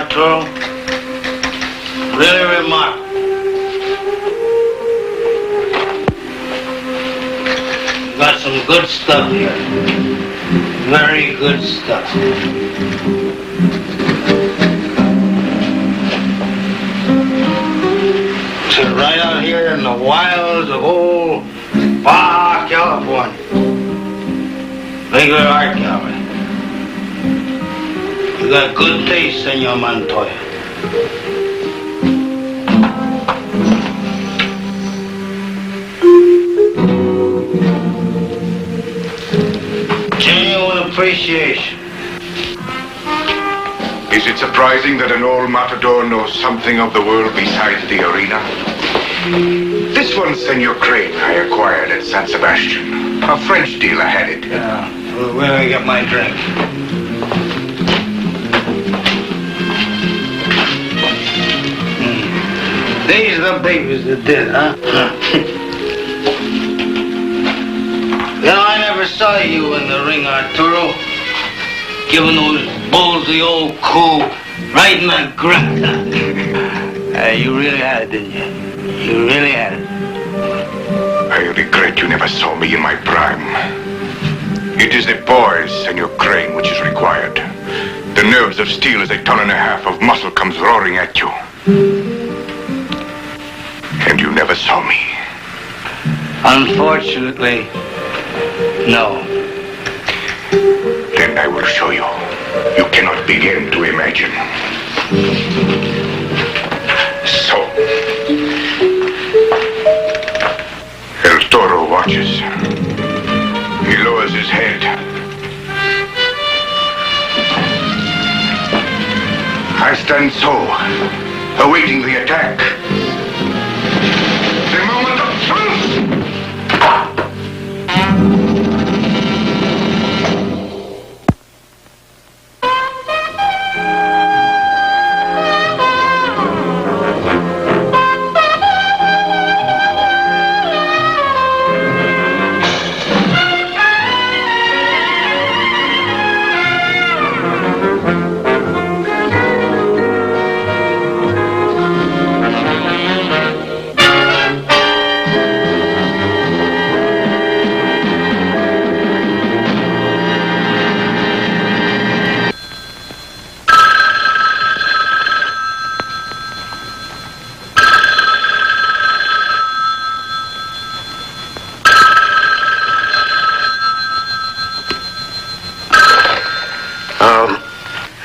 Arturo. Really remarkable. Got some good stuff here. Very good stuff. Sit right out here in the wilds of old Baja California. Regular art gallery. You got good taste, Senor Montoya. Genuine appreciation. Is it surprising that an old Matador knows something of the world besides the arena? This one, Senor Crane, I acquired at San Sebastian. A French dealer had it. Yeah, where do I get my drink? These are the babies that did, huh? You know, I never saw you in the ring, Arturo. Giving those bulls the old coup right in the gut. You really had it, didn't you? You really had it. I regret you never saw me in my prime. It is the poise, Senor Crane, which is required. The nerves of steel as a ton and a half of muscle comes roaring at you. And you never saw me. Unfortunately, no. Then I will show you. You cannot begin to imagine. So. El Toro watches. He lowers his head. I stand so, awaiting the attack. The moment of truth!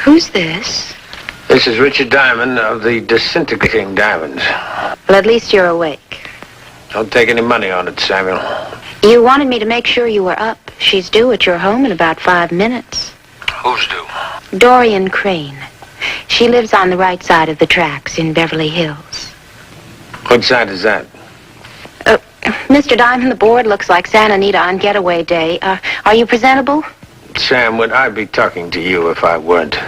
Who's this? This is Richard Diamond of the Disintegrating Diamonds. Well, at least you're awake. Don't take any money on it, Samuel. You wanted me to make sure you were up. She's due at your home in about 5 minutes. Who's due? Dorian Crane. She lives on the right side of the tracks in Beverly Hills. What side is that? Mr. Diamond, the board looks like Santa Anita on getaway day. Are you presentable? Sam, would I be talking to you if I weren't?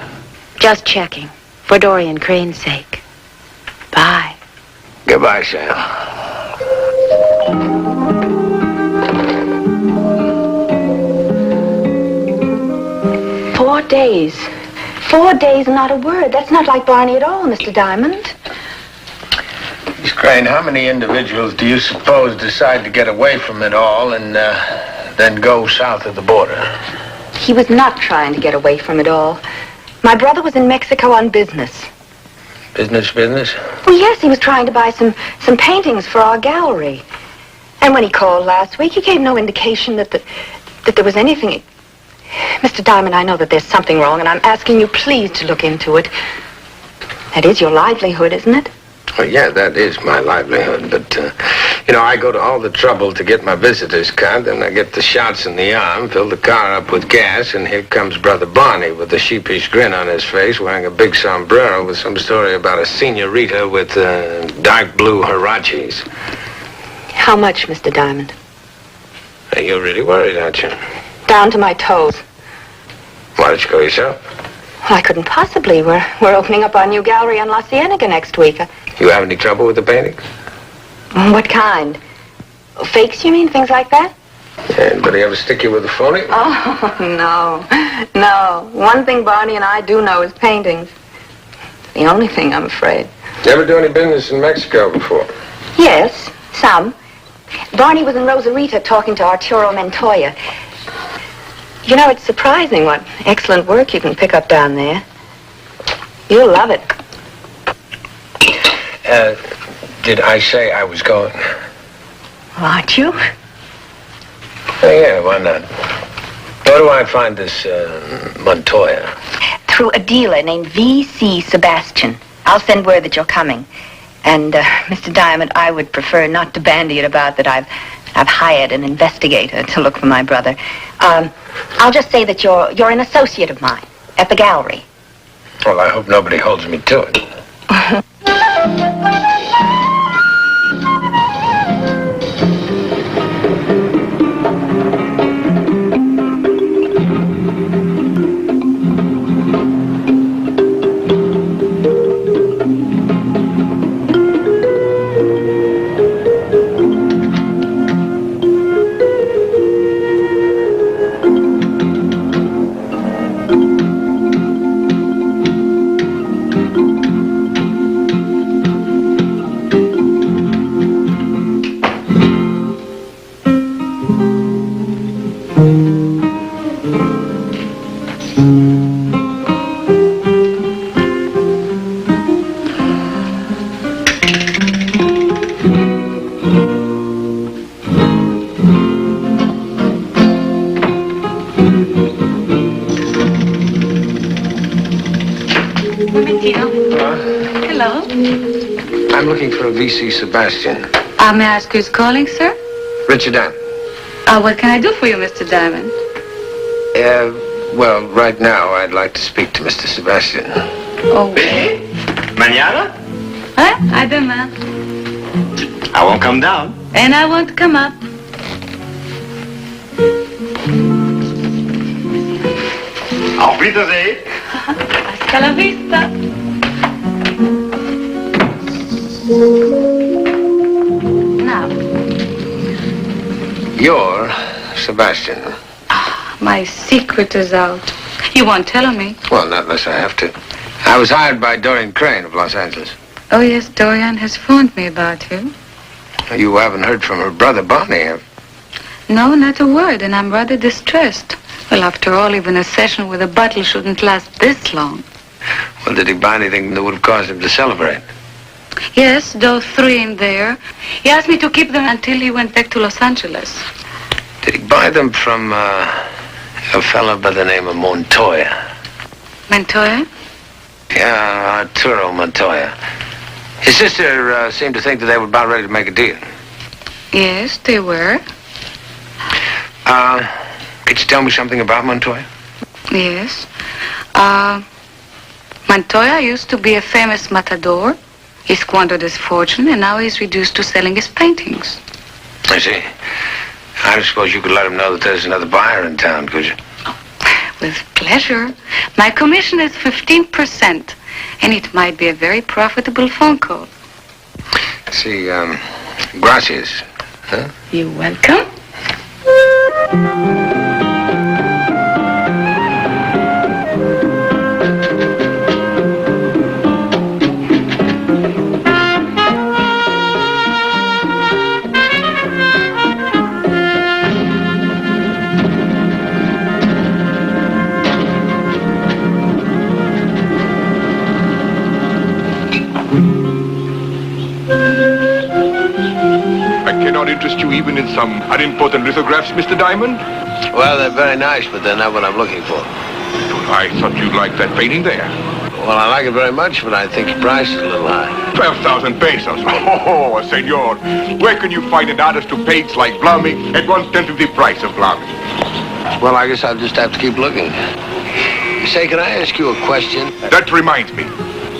Just checking. For Dorian Crane's sake. Bye. Goodbye, Sam. 4 days. 4 days and not a word. That's not like Barney at all, Mr. Diamond. Miss Crane, how many individuals do you suppose decide to get away from it all and then go south of the border? He was not trying to get away from it all. My brother was in Mexico on business. Business? Well, yes, he was trying to buy some paintings for our gallery. And when he called last week, he gave no indication that there was anything. Mr. Diamond, I know that there's something wrong, and I'm asking you please to look into it. That is your livelihood, isn't it? Well, yeah, that is my livelihood, but, I go to all the trouble to get my visitor's card, and I get the shots in the arm, fill the car up with gas, and here comes Brother Barney with a sheepish grin on his face, wearing a big sombrero with some story about a senorita with dark blue huaraches. How much, Mr. Diamond? You're really worried, aren't you? Down to my toes. Why don't you go yourself? Well, I couldn't possibly. We're opening up our new gallery on La Cienega next week. You have any trouble with the paintings? What kind? Fakes, you mean? Things like that? Anybody ever stick you with a phony? Oh, no. One thing Barney and I do know is paintings. the only thing I'm afraid. Never do any business in Mexico before? Yes, some. Barney was in Rosarita talking to Arturo Montoya. You know, it's surprising what excellent work you can pick up down there. You'll love it. Did I say I was going? Aren't you? Oh, yeah, why not? Where do I find this, Montoya? Through a dealer named V.C. Sebastian. I'll send word that you're coming. And, Mr. Diamond, I would prefer not to bandy it about that I've hired an investigator to look for my brother. I'll just say that you're an associate of mine at the gallery. Well, I hope nobody holds me to it. Hello. I'm looking for a V.C. Sebastian. May I ask who's calling, sir? Richard Diamond. What can I do for you, Mr. Diamond? Well, right now, I'd like to speak to Mr. Sebastian. Oh. Mañana? Huh? I don't know. I won't come down. And I won't come up. Auf Wiedersehen. Hasta la vista. Now. You're Sebastian. My secret is out. You won't tell me. Well, not unless I have to. I was hired by Dorian Crane of Los Angeles. Oh, yes, Dorian has phoned me about you. You haven't heard from her brother, Barney, have you? No, not a word, and I'm rather distressed. Well, after all, even a session with a bottle shouldn't last this long. Well, did he buy anything that would have caused him to celebrate? Yes, those 3 in there. He asked me to keep them until he went back to Los Angeles. Did he buy them from a fellow by the name of Montoya? Montoya? Yeah, Arturo Montoya. His sister seemed to think that they were about ready to make a deal. Yes, they were. Could you tell me something about Montoya? Yes. Montoya used to be a famous Matador. He squandered his fortune, and now he's reduced to selling his paintings. I see. I don't suppose you could let him know that there's another buyer in town, could you? With pleasure. My commission is 15%, and it might be a very profitable phone call. See, gracias. Huh? You're welcome. Interest you even in some unimportant lithographs, Mr. Diamond? Well, they're very nice, but they're not what I'm looking for. I thought you'd like that painting there. Well, I like it very much, but I think the price is a little high. 12,000 pesos. Oh, senor. Where can you find an artist who paints like Bluming at 1/10 of the price of Bluming? Well, I guess I'll just have to keep looking. Say, can I ask you a question? That reminds me.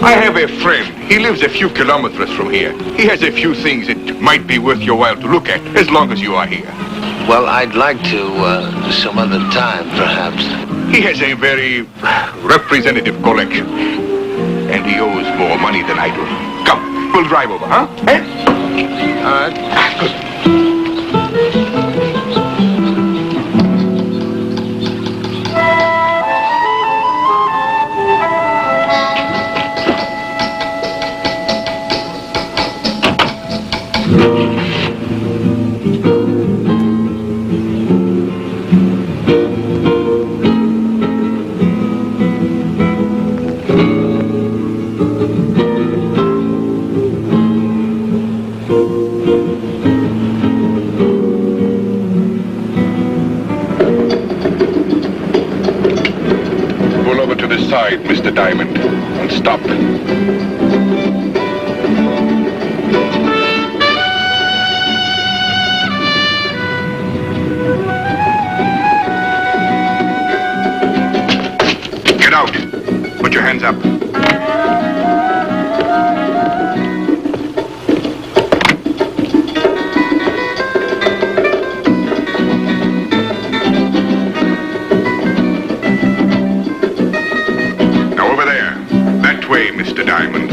I have a friend. He lives a few kilometers from here. He has a few things that might be worth your while to look at, as long as you are here. Well, I'd like to, some other time, perhaps. He has a very representative collection. And he owes more money than I do. Come, we'll drive over, huh? Eh? All right. Good. Side, Mr. Diamond, and stop. Get out. Put your hands up. Mr. Diamond.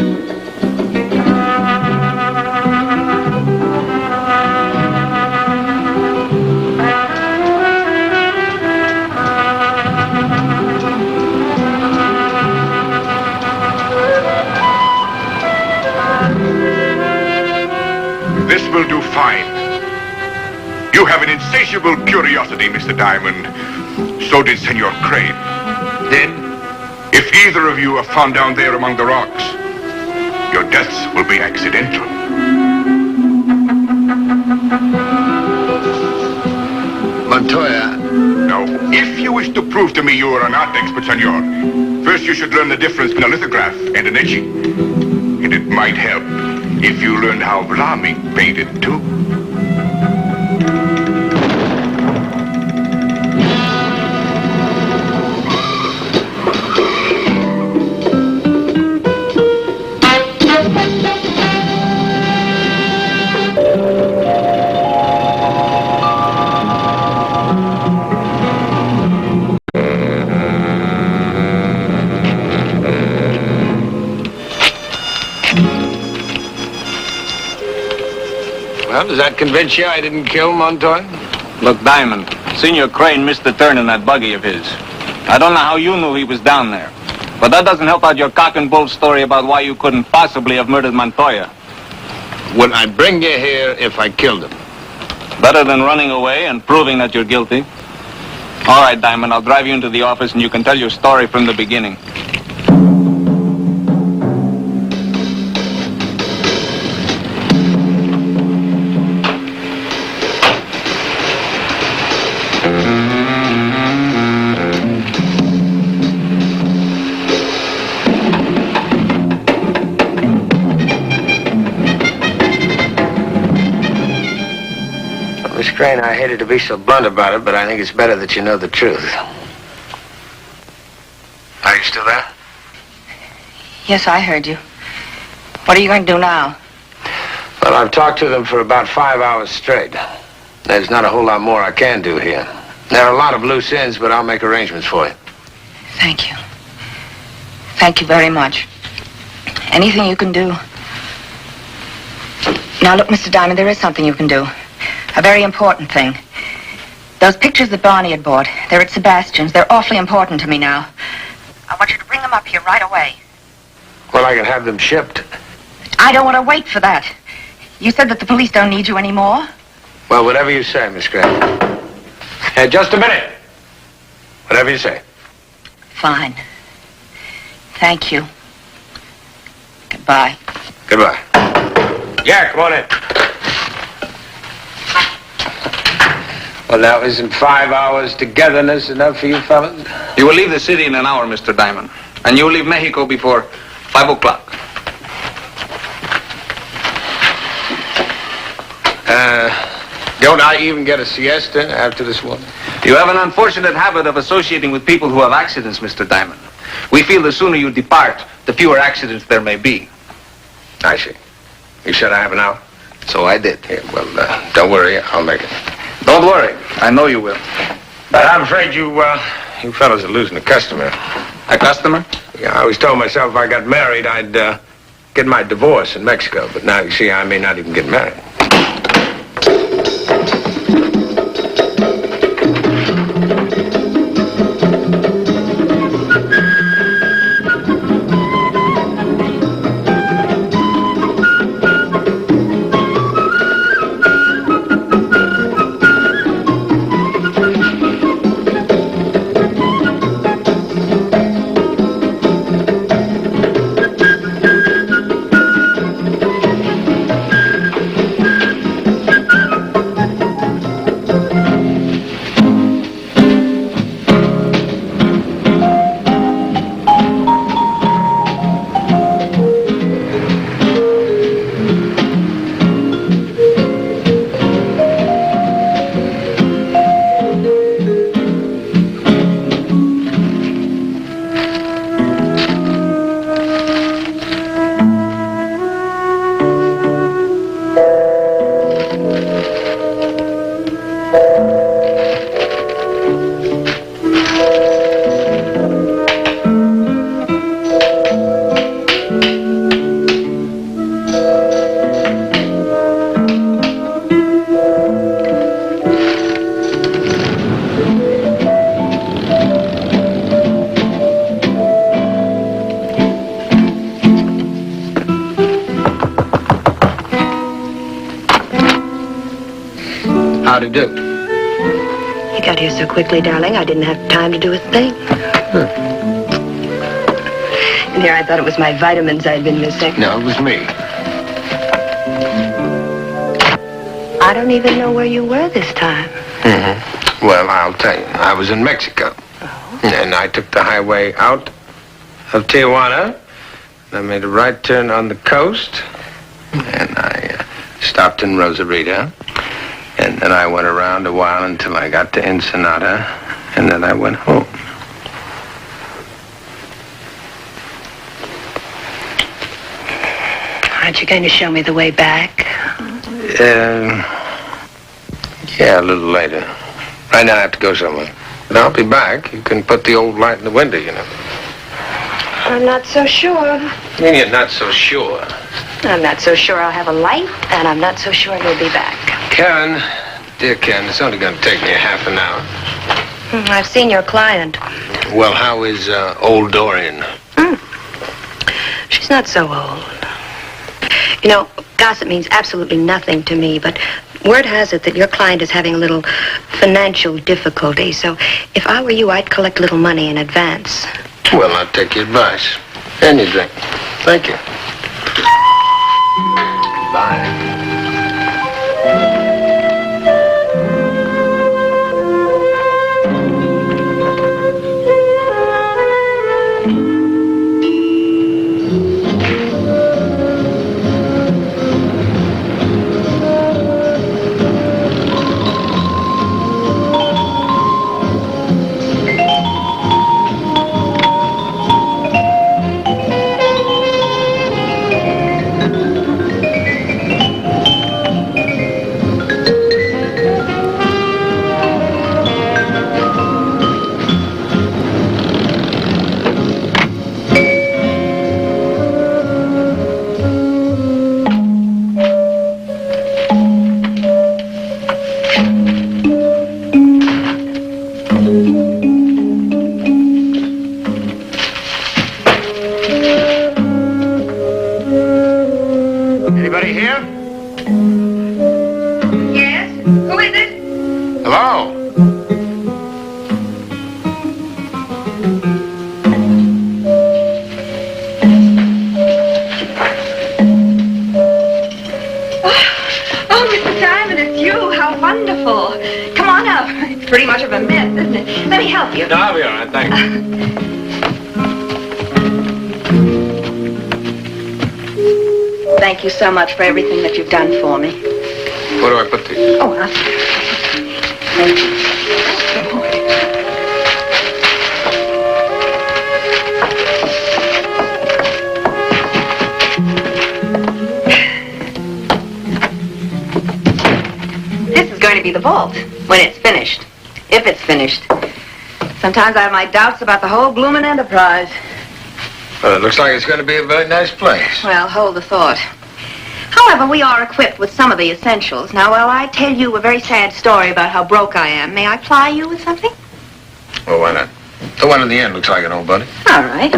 This will do fine. You have an insatiable curiosity, Mr. Diamond. So did Senor Crane. Then, if either of you are found down there among the rocks, your deaths will be accidental. Montoya. Now, if you wish to prove to me you are an art expert, senor, first you should learn the difference between a lithograph and an etching. And it might help if you learned how Vlaminck painted, too. Well, does that convince you I didn't kill Montoya? Look, Diamond, Senor Crane missed the turn in that buggy of his. I don't know how you knew he was down there, but that doesn't help out your cock and bull story about why you couldn't possibly have murdered Montoya. Would I bring you here if I killed him? Better than running away and proving that you're guilty. All right, Diamond, I'll drive you into the office and you can tell your story from the beginning. Miss Crane, I hated to be so blunt about it, but I think it's better that you know the truth. Are you still there? Yes, I heard you. What are you going to do now? Well, I've talked to them for about 5 hours straight. There's not a whole lot more I can do here. There are a lot of loose ends, but I'll make arrangements for you. Thank you. Thank you very much. Anything you can do. Now, look, Mr. Diamond, there is something you can do. A very important thing. Those pictures that Barney had bought, they're at Sebastian's. They're awfully important to me now. I want you to bring them up here right away. Well, I can have them shipped. I don't want to wait for that. You said that the police don't need you anymore. Well, whatever you say, Miss Crane. Hey, just a minute. Whatever you say. Fine. Thank you. Goodbye. Goodbye. Yeah, come on in. Well, now, isn't 5 hours togetherness enough for you fellas? You will leave the city in an hour, Mr. Diamond. And you will leave Mexico before 5 o'clock. Don't I even get a siesta after this one? You have an unfortunate habit of associating with people who have accidents, Mr. Diamond. We feel the sooner you depart, the fewer accidents there may be. I see. You said I have an hour? So I did. Yeah, well, don't worry. I'll make it. Don't worry. I know you will. But I'm afraid you fellas are losing a customer. A customer? Yeah, I always told myself if I got married, I'd get my divorce in Mexico. But now, you see, I may not even get married. How'd he do? You got here so quickly, darling, I didn't have time to do a thing. And here I thought it was my vitamins I'd been missing. No, it was me. I don't even know where you were this time. Mm-hmm. Well, I'll tell you. I was in Mexico. Oh. And I took the highway out of Tijuana. I made a right turn on the coast. And I stopped in Rosarito. And then I went around a while until I got to Ensenada. And then I went home. Aren't you going to show me the way back? Yeah, a little later. Right now I have to go somewhere. But I'll be back. You can put the old light in the window, you know. I'm not so sure. You're not so sure. I'm not so sure I'll have a light, and I'm not so sure you'll be back. Karen, dear Karen, it's only going to take me a half an hour. I've seen your client. Well, how is old Dorian? She's not so old. You know, gossip means absolutely nothing to me, but word has it that your client is having a little financial difficulty, so if I were you, I'd collect a little money in advance. Well, I'll take your advice. And your drink. Thank you. Bye. Thank you so much for everything that you've done for me. Where do I put these? Oh, thank you. This is going to be the vault when it's finished. If it's finished. Sometimes I have my doubts about the whole bloomin' enterprise. Well, it looks like it's going to be a very nice place. Well, hold the thought. However, we are equipped with some of the essentials. Now, while I tell you a very sad story about how broke I am, may I ply you with something? Well, why not? The one in the end looks like an old buddy. All right.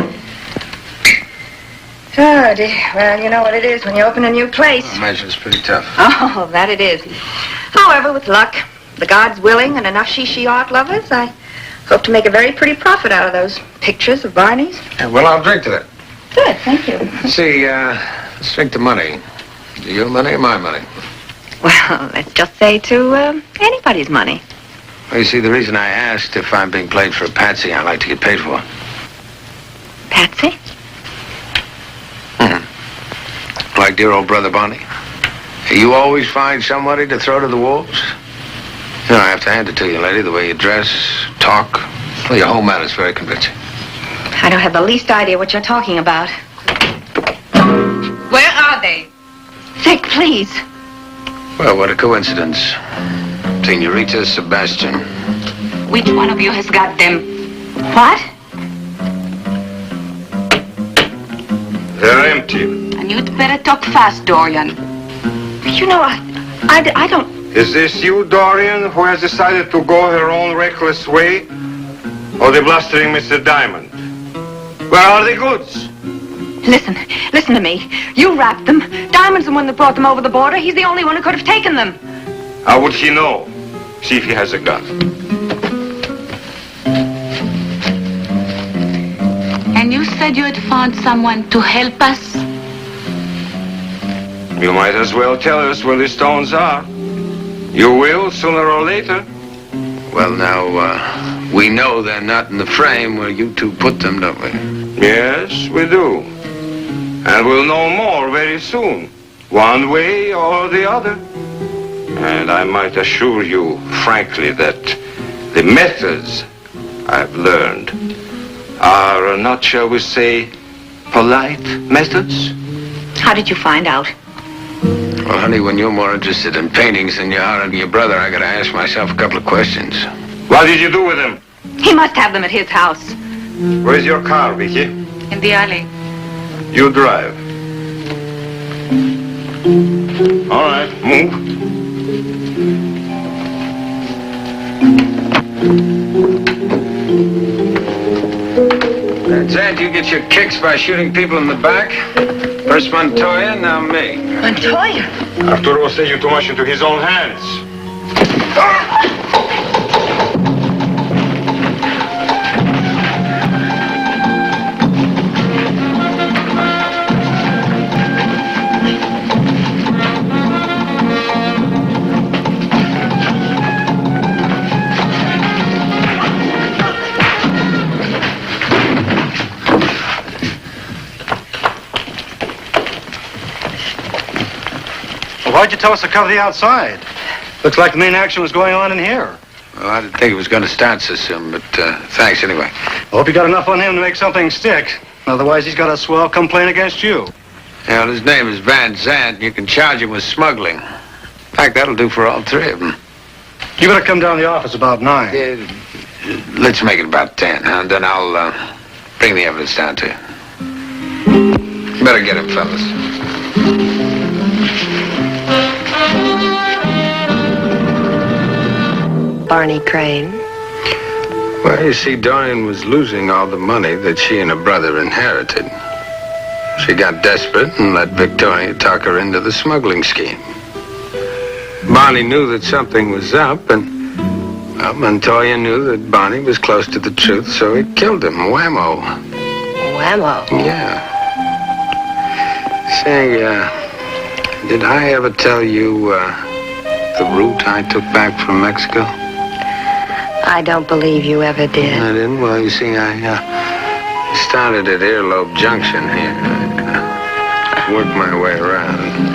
Oh, dear. Well, you know what it is when you open a new place. I imagine it's pretty tough. Oh, that it is. However, with luck, the gods willing, and enough she art lovers, I hope to make a very pretty profit out of those pictures of Barney's. Yeah, well, I'll drink to that. Good, thank you. See, let's drink to money. Your money or my money? Well, let's just say to anybody's money. Well, you see, the reason I asked if I'm being played for a patsy, I like to get paid for. Patsy? Like dear old brother Barney. You always find somebody to throw to the wolves. You know, I have to hand it to you, lady, the way you dress, talk. Well, your whole manner's very convincing. I don't have the least idea what you're talking about. Where are they? Vic, please. Well, what a coincidence. Senorita Sebastian. Which one of you has got them? What? They're empty. And you'd better talk fast, Dorian. You know, I don't... Is this you, Dorian, who has decided to go her own reckless way? Or the blustering Mr. Diamond? Where are the goods? Listen to me. You wrapped them. Diamond's the one that brought them over the border. He's the only one who could have taken them. How would he know? See if he has a gun. And you said you had found someone to help us? You might as well tell us where the stones are. You will, sooner or later. Well, now, we know they're not in the frame where you two put them, don't we? Yes, we do. And we'll know more very soon, one way or the other. And I might assure you, frankly, that the methods I've learned are not, shall we say, polite methods. How did you find out? Well, honey, when you're more interested in paintings than you are in your brother, I gotta ask myself a couple of questions. What did you do with him? He must have them at his house. Where's your car, Vicky? In the alley. You drive. All right, move. That's it. You get your kicks by shooting people in the back. First Montoya, now me. Montoya? Arturo will say you too much into his own hands. Why'd you tell us to cover the outside? Looks like the main action was going on in here. Well, I didn't think it was going to start so soon, but thanks anyway. I hope you got enough on him to make something stick. Otherwise, he's got a swell complaint against you. Yeah, well, his name is Van Zandt. You can charge him with smuggling. In fact, that'll do for all three of them. You better come down to the office about 9. Let's make it about 10, huh? Then I'll bring the evidence down to you. Better get him, fellas. Barney Crane. Well, you see, Dorian was losing all the money that she and her brother inherited. She got desperate and let Victoria talk her into the smuggling scheme. Barney knew that something was up, and well, Montoya knew that Barney was close to the truth, so he killed him. Whammo. Whammo? Yeah. Say, did I ever tell you the route I took back from Mexico? I don't believe you ever did. I didn't? Well, you see, I started at Earlobe Junction here. I worked my way around.